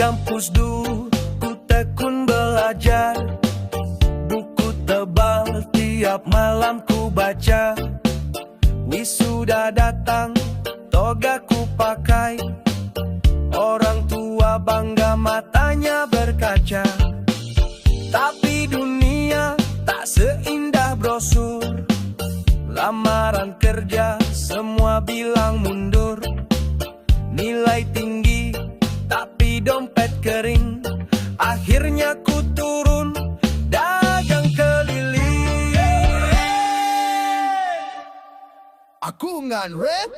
kampus dulu ku tekun belajar, buku tebal tiap malam ku baca. Wisuda datang, toga ku pakai, orang tua bangga matanya berkaca. Tapi dunia tak seindah brosur, lamaran kerja semua bilang mundur. Nilai tinggi tapi dompet kering, akhirnya ku turun dagang keliling. Aku ngan rap.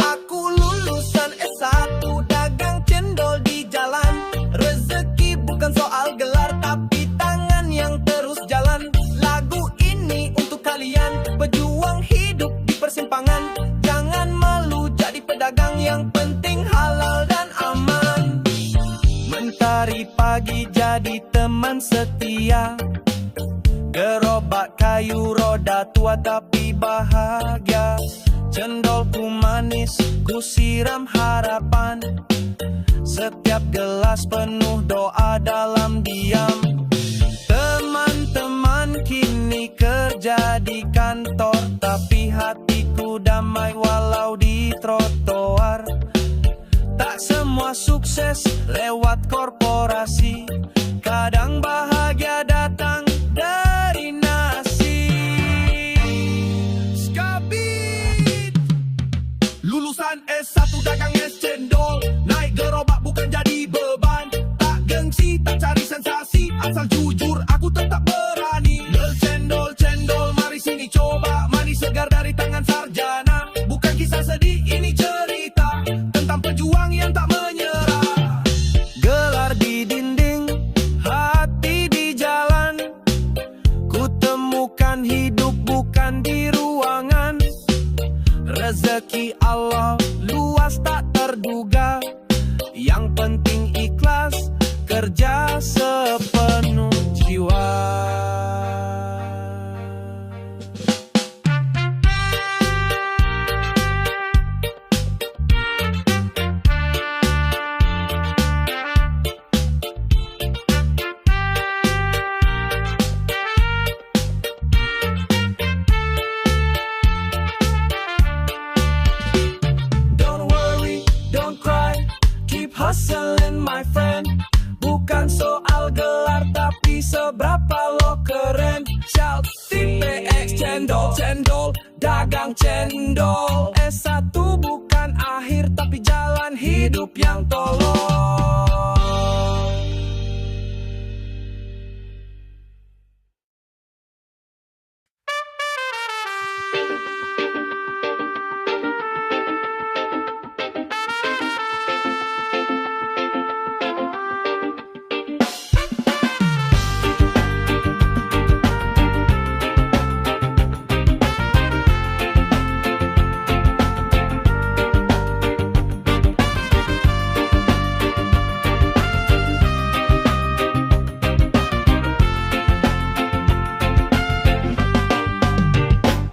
Aku lulusan S1 dagang cendol di jalan. Rezeki bukan soal gelar tapi tangan yang terus jalan. Lagu ini untuk kalian pejuang hidup di persimpangan. Jangan malu jadi pedagang, yang penting halal dan aman. Mentari pagi jadi teman setia, gerobak kayu roda tua tapi bahagia. Cendolku manis, ku siram harapan, setiap gelas penuh doa dalam diam. Teman-teman kini kerja di kantor, tapi hatiku damai walau di trotoar. Tak semua sukses lewat korporasi, kadang bahagia datang dari nasi. Skabit lulusan S1 dagang es cendol, naik gerobak bukan jadi beban. Tak gengsi, tak cari sensasi, asal jujur aku tetap berani. Cendol, cendol, mari sini coba, manis segar dari tangan sarjana. Bukan kisah sedih, ini cerita tentang pejuang yang tak menyerah. Gelar di dinding, hati di jalan, ku temukan hidup bukan di ruangan. Rezeki Allah luas tak terduga, yang penting ikhlas kerja sepenuh jiwa. Hustling my friend, bukan soal gelar tapi seberapa lo keren. Shout TPX cendol, cendol, dagang cendol. S1 bukan akhir tapi jalan hidup yang tolong.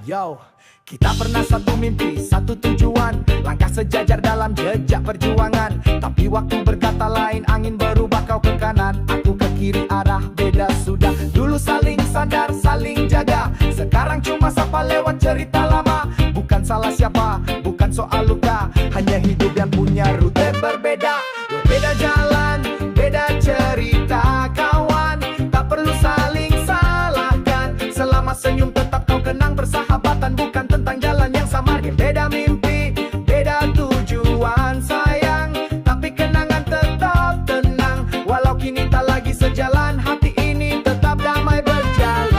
Yo, kita pernah satu mimpi, satu tujuan, langkah sejajar dalam jejak perjuangan. Tapi waktu berkata lain, angin berubah, kau ke kanan, aku ke kiri, arah beda sudah. Dulu saling sadar, saling jaga, sekarang cuma sapa lewat cerita lama. Bukan salah siapa, bukan soal luka, hanya hidup yang punya rute berbeda. Berbeda jalan, beda cerita kawan, tak perlu saling salahkan. Selama senyum tetap kau kenang, persahabatan bukan tentang jalan yang samar. Beda mimpi, beda tujuan sayang, tapi kenangan tetap tenang. Walau kini tak lagi sejalan, hati ini tetap damai berjalan.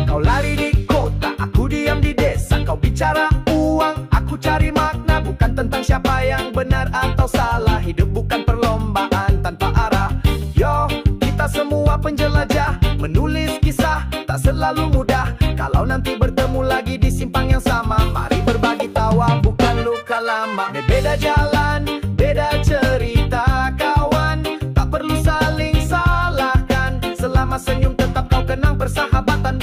Kau lari di kota, aku diam di desa. Kau bicara uang, aku cari makna. Bukan tentang siapa yang benar atau salah, hidup bukan perlombaan tanpa arah. Yo, kita semua penjelajah, menulis kisah tak selalu mudah. Kalau nanti bertemu lagi di simpang yang sama, mari berbagi tawa bukan luka lama. Beda jalan, beda cerita kawan, tak perlu saling salahkan. Selama senyum tetap kau kenang, persahabatan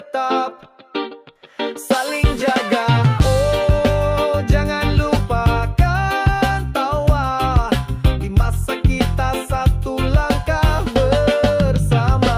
tetap saling jaga. Oh, jangan lupakan tawa di masa kita satu langkah bersama.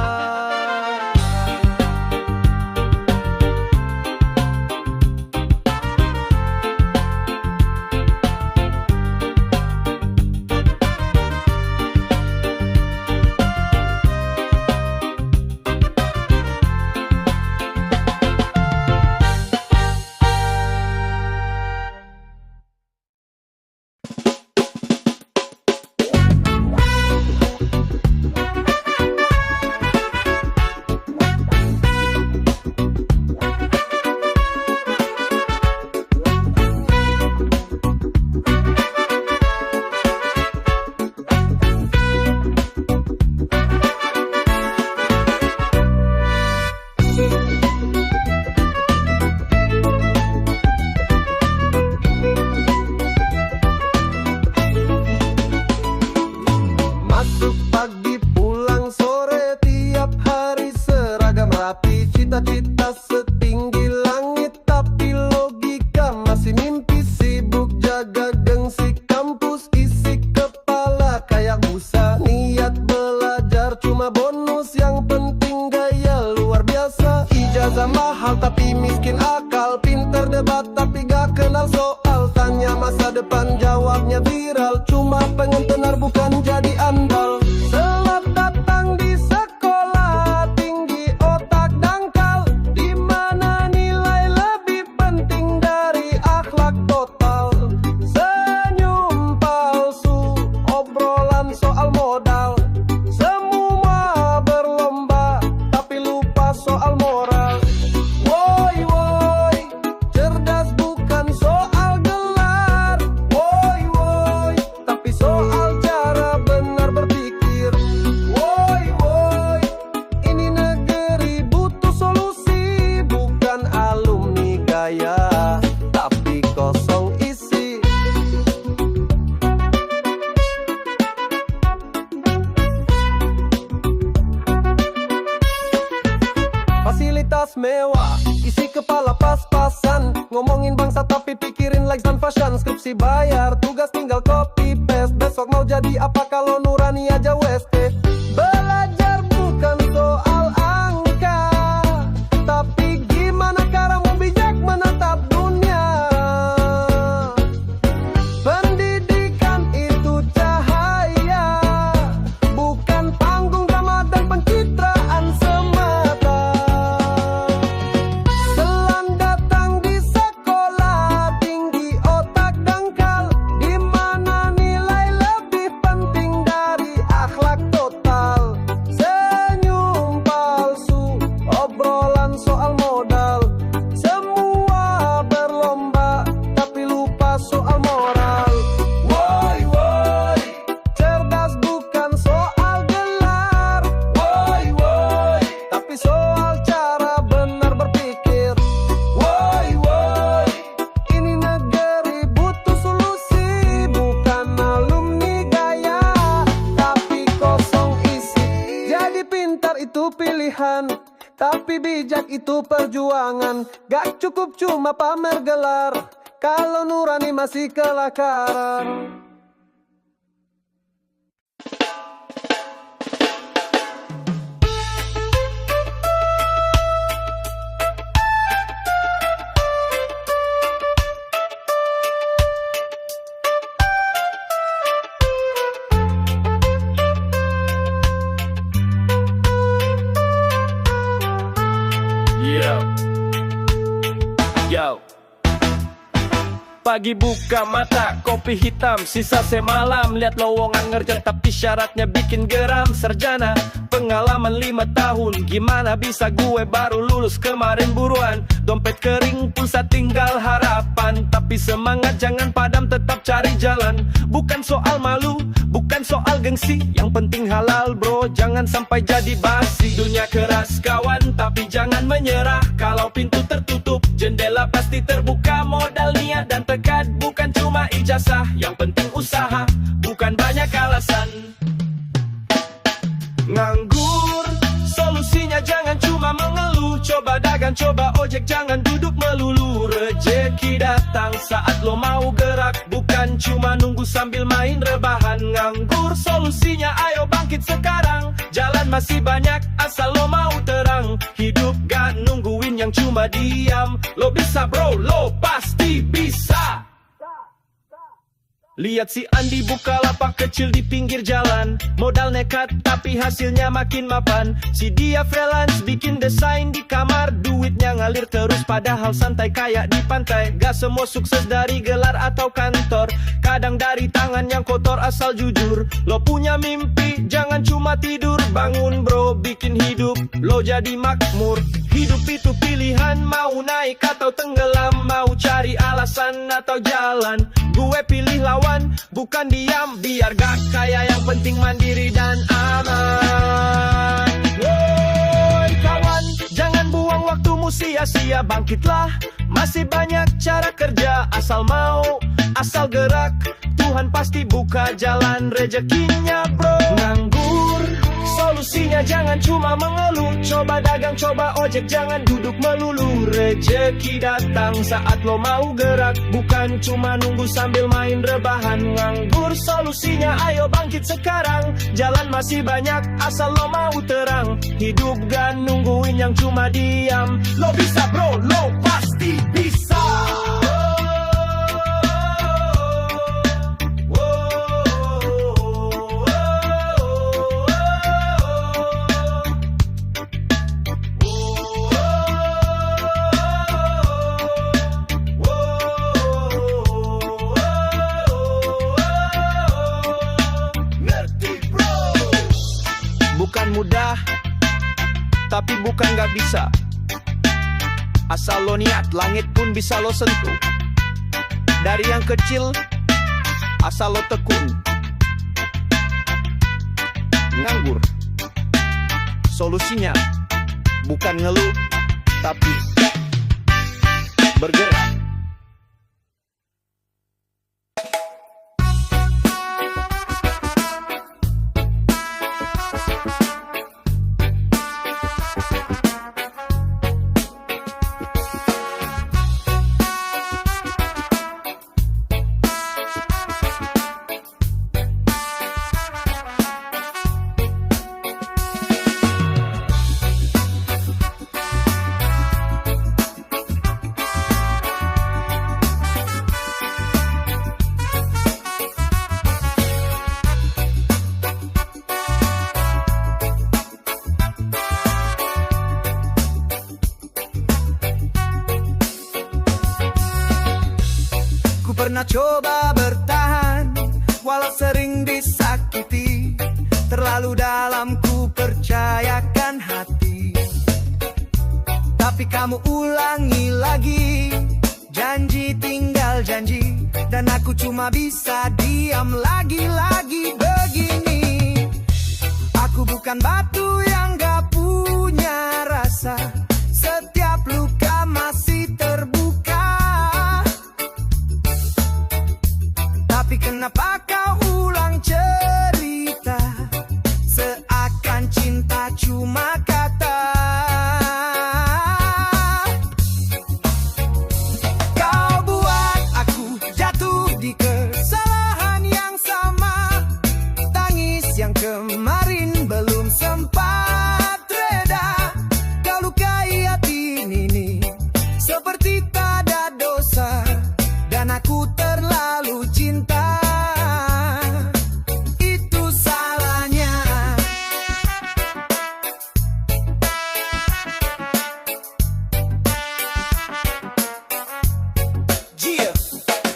Masuk pagi pulang sore, tiap hari seragam rapi. Cita-cita setinggi langit, tapi logika masih mimpi. Sibuk jaga gengsi kampus, isi kepala kayak busa. Niat belajar cuma bonus, yang penting gaya luar biasa. Ijazah mahal tapi miskin akal, pinter debat tapi gak kenal soal. Tanya masa depan jawabnya viral, cuma pengen tenar bukan jadi andal. Selamat datang di sekolah tinggi otak dangkal, di mana nilai lebih penting dari akhlak total. Senyum palsu, obrolan soal modal, semua berlomba tapi lupa soal moral. Woi woi, cerdas bukan soal gelar. Woi woi, tapi soal cara benar berpikir. Woi woi, ini negeri butuh solusi, bukan alumni gaya tapi kosong isi. Fasilitas mewah, isi kepala pas-pasan, ngomongin bangsa tapi pikirin likes dan fashion. Skripsi bayar, tugas tinggal copy paste. Besok mau jadi apa kalau nurani aja WST. Belajar bukan soal angka, tapi gimana caramu bijak menatap dunia. Pendidikan itu cahaya, bukan panggung drama dan pencitraan semata. Selamat datang di sekolah tinggi otak dangkal, di mana nilai lebih penting dari akhlak total. Senyum palsu, obrolan soal modal, semua berlomba tapi lupa soal moral. Woi woi, cerdas bukan soal gelar. Woi woi, tapi soal cara benar berpikir. Woi woi, ini negeri butuh solusi, bukan alumni gaya tapi kosong isi. Jadi pintar itu pilihan, tapi bijak itu perjuangan. Gak cukup cuma pamer gelar, kalau nurani masih kelakaran. Yo, yo. Pagi buka mata, kopi hitam, sisa semalam. Lihat lowongan ngerja tapi syaratnya bikin geram. Sarjana, pengalaman 5 tahun, gimana bisa gue baru lulus kemarin buruan. Dompet kering, pulsa tinggal harapan. Tapi semangat jangan padam, tetap cari jalan. Bukan soal malu, bukan soal gengsi, yang penting halal bro, jangan sampai jadi basi. Dunia keras kawan, tapi jangan menyerah. Kalau pintu tertutup, jendela pasti terbuka. Modal niat dan tekad, bukan cuma ijazah. Yang penting usaha, bukan banyak alasan. Nganggur, solusinya jangan cuma cuma mengeluh. Coba dagang, coba ojek, jangan duduk melulu. Rezeki datang saat lo mau gerak, bukan cuma nunggu sambil main rebahan nganggur. Solusinya ayo bangkit sekarang, jalan masih banyak asal lo mau terang. Hidup gak nungguin yang cuma diam. Lo bisa bro, lo pasti bisa. Lihat si Andi buka lapak kecil di pinggir jalan. Modal nekat tapi hasilnya makin mapan. Si dia freelance bikin desain di kamar. Duitnya ngalir terus padahal santai kayak di pantai. Gak semua sukses dari gelar atau kantor. Kadang dari tangan yang kotor asal jujur. Lo punya mimpi jangan cuma tidur. Bangun bro, bikin hidup lo jadi makmur. Hidup itu pilihan, mau naik atau tenggelam. Mau cari alasan atau jalan. Gue pilih lawan, bukan diam. Biar gak kaya, yang penting mandiri dan aman. Woi kawan, jangan buang waktumu sia-sia. Bangkitlah, masih banyak cara kerja. Asal mau, asal gerak, Tuhan pasti buka jalan rezekinya bro. Nganggur, solusinya jangan cuma mengeluh. Coba dagang, coba ojek, jangan duduk melulu. Rezeki datang saat lo mau gerak, bukan cuma nunggu sambil main rebahan nganggur. Solusinya ayo bangkit sekarang, jalan masih banyak asal lo mau terang. Hidup gak nungguin yang cuma diam. Lo bisa bro, lo pasti bisa. Bukan mudah, tapi bukan gak bisa. Asal lo niat, langit pun bisa lo sentuh. Dari yang kecil, asal lo tekun. Nganggur, solusinya bukan ngeluh, tapi bergerak. Pernah coba bertahan, walau sering disakiti. Terlalu dalam ku percayakan hati. Tapi kamu ulangi lagi, janji tinggal janji. Dan aku cuma bisa diam lagi-lagi begini. Aku bukan batu yang gak punya rasa. Setiap luka masih terbuka. Tapi kenapa kau ulang cerita, seakan cinta cuma kata. Kau buat aku jatuh di kesalahan yang sama. Tangis yang kemarin belum sempat reda. Kau lukai hati ini seperti tak ada dosa. Dan aku terlalu cinta. Itu salahnya. Yeah.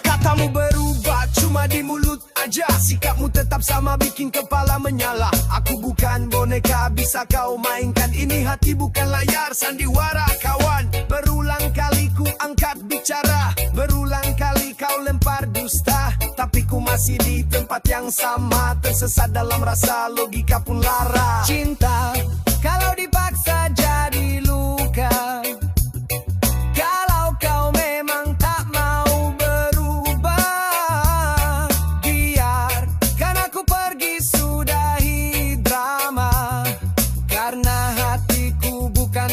Katamu berubah cuma di mulut aja. Sikapmu tetap sama bikin kepala menyala. Aku bukan boneka bisa kau mainkan. Ini hati bukan layar sandiwara kawan. Berulang kali ku angkat bicara. Berulang kali kau lempar dusta. Tapi ku masih di tempat yang sama. Tersesat dalam rasa, logika pun lara. Cinta kalau dipaksa jadi luka. Kalau kau memang tak mau berubah, biarkan aku pergi, sudahi drama. Karena hatiku bukan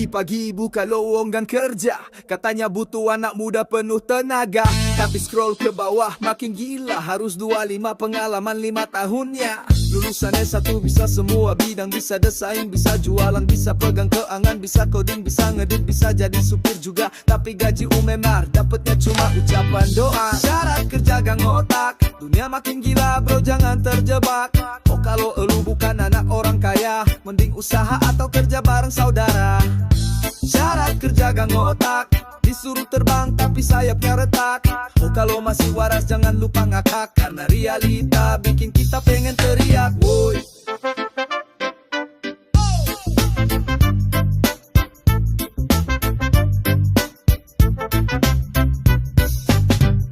Pagi-pagi buka lowongan kerja, katanya butuh anak muda penuh tenaga. Tapi scroll ke bawah makin gila, harus 25 pengalaman 5 tahunnya. Lulusan S1 bisa semua bidang, bisa desain, bisa jualan, bisa pegang keuangan, bisa coding, bisa ngedit, bisa jadi supir juga. Tapi gaji UMR dapetnya cuma ucapan doa. Syarat kerja gang otak, dunia makin gila bro, jangan terjebak. Oh kalau elu bukan anak orang kaya, mending usaha atau kerja bareng saudara. Syarat kerja gang otak, disuruh terbang tapi sayapnya retak. Oh kalau masih waras jangan lupa ngakak, karena realita bikin kita pengen teriak. Woi.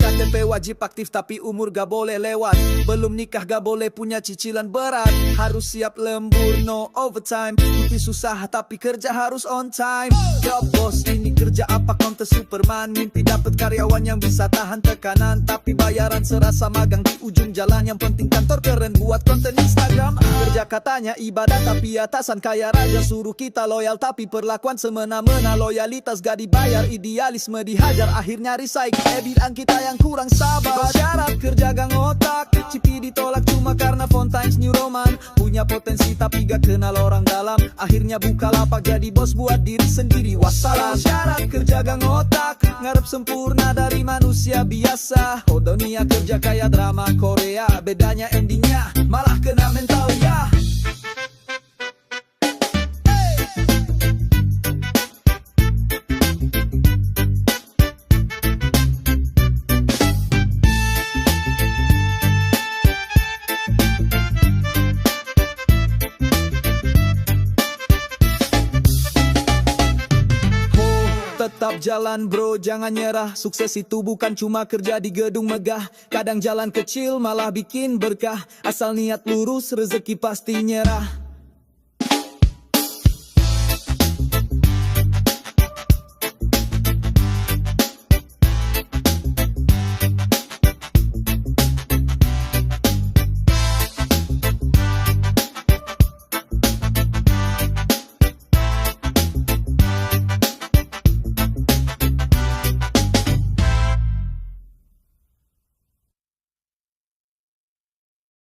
KTP wajib aktif tapi umur gak boleh lewat. Belum nikah gak boleh punya cicilan berat. Harus siap lembur, no overtime. Cuti susah tapi kerja harus on time. Job bos ini kerja apa kontes Superman. Mimpi dapat karyawan yang bisa tahan tekanan, tapi bayaran serasa magang di ujung jalan. Yang penting kantor keren buat konten Instagram. Kerja katanya ibadah tapi atasan kaya raja suruh kita loyal, tapi perlakuan semena-mena. Loyalitas gak dibayar, idealisme dihajar, akhirnya resign. Bilang kita yang kurang sabar. Syarat kerja gang otak, cipi ditolak cuma karena Fontaine's New Roman. Punya potensi tapi gak kenal orang dalam, akhirnya buka lapak jadi bos buat diri sendiri. Wassalam. Syarat kerja gang otak, ngarep sempurna dari manusia biasa. Oh dunia kerja kayak drama Korea, bedanya endingnya malah kena mental ya. Tetap jalan bro, jangan nyerah. Sukses itu bukan cuma kerja di gedung megah. Kadang jalan kecil malah bikin berkah. Asal niat lurus, rezeki pasti nyerah.